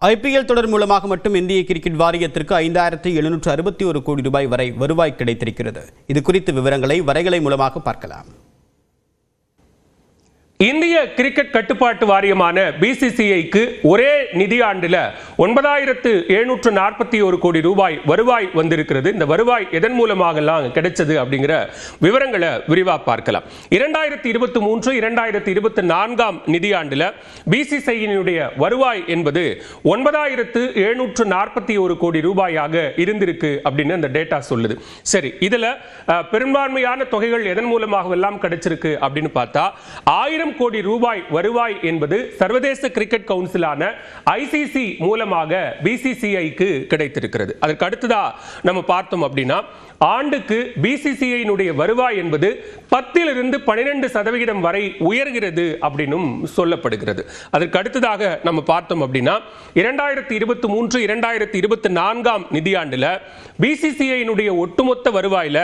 IPL தொடர் மூலமாக மட்டும் இந்திய கிரிக்கெட் வாரியத்திற்கு 5761 கோடி ரூபாய் வரை வருவாய் கிடைத்திருக்கிறது. இது குறித்த விவரங்களை வரைகலை மூலமாக பார்க்கலாம். இந்திய கிரிக்கெட் கட்டுப்பாட்டு வாரியமான BCCIக்கு ஒரே நிதியாண்டில் 9741 கோடி ரூபாய் வருவாய் வந்திருக்கிறது. இந்த வருவாய் எதன் மூலமாக கிடைச்சது அப்படிங்கிற விவரங்களை விரிவாக பார்க்கலாம். 2023-2024 நிதியாண்டில் BCCIயினுடைய வருவாய் என்பது 9741 கோடி ரூபாயாக இருந்திருக்கு அப்படின்னு அந்த டேட்டா சொல்லுது. சரி, இதுல பெரும்பான்மையான தொகைகள் எதன் மூலமாக எல்லாம் கிடைச்சிருக்கு அப்படின்னு பார்த்தா 1000 கோடி ரூபாய் வருவாய் என்பது சர்வதேச கிரிக்கெட் கவுன்சிலான ICC மூலமாக BCCIக்கு கிடைத்திருக்கிறது. அதற்கு அடுத்ததா நம்ம பார்த்தோம் அப்படின்னா ஆண்டுக்கு BCCIயினுடைய வருவாய் என்பது 10-12% வரை உயர்கிறது அப்படின்னும் சொல்லப்படுகிறது. அதற்கு அடுத்ததாக நம்ம பார்த்தோம் அப்படின்னா 2023-2024 நிதியாண்டில் BCCIயினுடைய ஒட்டுமொத்த வருவாயில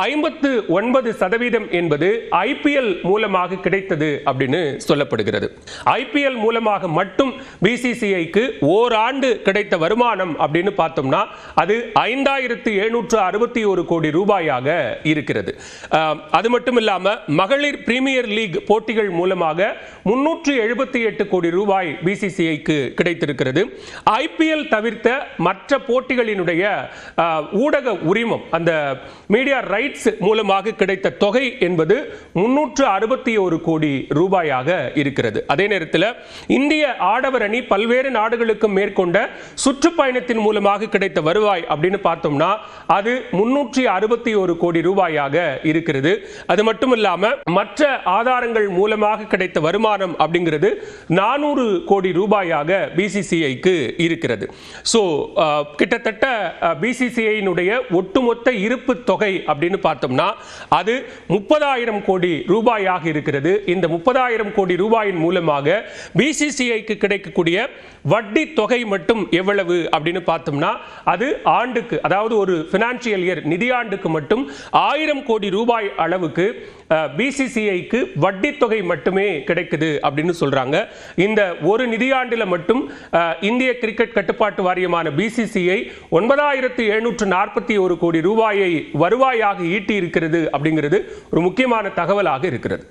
59% என்பது IPL மூலமாக கிடைத்தது அப்படின்னு சொல்லப்படுகிறது. IPL மூலமாக மட்டும் BCCIக்கு ஓராண்டு கிடைத்த வருமானம் அப்படின்னு பார்த்தோம்னா அது 5761 கோடி ரூபாயாக இருக்கிறது. அது மட்டும் இல்லாம மகளிர் பிரீமியர் லீக் போட்டிகள் மூலமாக 378 கோடி ரூபாய் BCCIக்கு கிடைத்திருக்கிறது. IPL தவிர்த்த மற்ற போட்டிகளினுடைய ஊடக உரிமம், அந்த மீடியா ரைட்ஸ் மூலமாக கிடைத்த தொகை என்பது 361 கோடி ரூபாயாக இருக்கிறது. அதே நேரத்தில் இந்திய ஆடவர் அணி பல்வேறு நாடுகளுக்கு மேற்கொண்ட சுற்றுப்பயணத்தின் மூலமாக கிடைத்த வருவாய் அப்படின்னு பார்த்தோம்னா அது 361 கோடி ரூபாயாக இருக்கிறது. அது மட்டும் இல்லாம மற்ற ஆதாரங்கள் மூலமாக கிடைத்த வருமானம் அப்படிங்கிறது 400 கோடி ரூபாயாக BCCIக்கு இருக்கிறது. சோ கிட்டத்தட்ட BCCIயினுடைய ஒட்டுமொத்த இருப்பு தொகை அப்படின்னு பார்த்தோம்னா அது 30,000 கோடி ரூபாயாக இருக்கிறது. இந்த 30,000 கோடி ரூபாயின் மூலமாக BCCIக்கு கிடைக்கக்கூடிய வட்டி தொகை மட்டும் எவ்வளவு அப்படின்னு பார்த்தோம்னா அது ஆண்டுக்கு, அதாவது ஒரு பினான்சியல் இயர் நிதியாண்டுக்கு மட்டும் 1000 கோடி ரூபாய் அளவுக்கு BCCIக்கு வட்டி தொகை மட்டுமே கிடைக்குது அப்படின்னு சொல்றாங்க. இந்த ஒரு நிதியாண்டில் மட்டும் இந்திய கிரிக்கெட் கட்டுப்பாட்டு வாரியமான BCCI 9741 கோடி ரூபாயை வருவாயாக ஈட்டி இருக்கிறது அப்படிங்கிறது ஒரு முக்கியமான தகவலாக இருக்கிறது.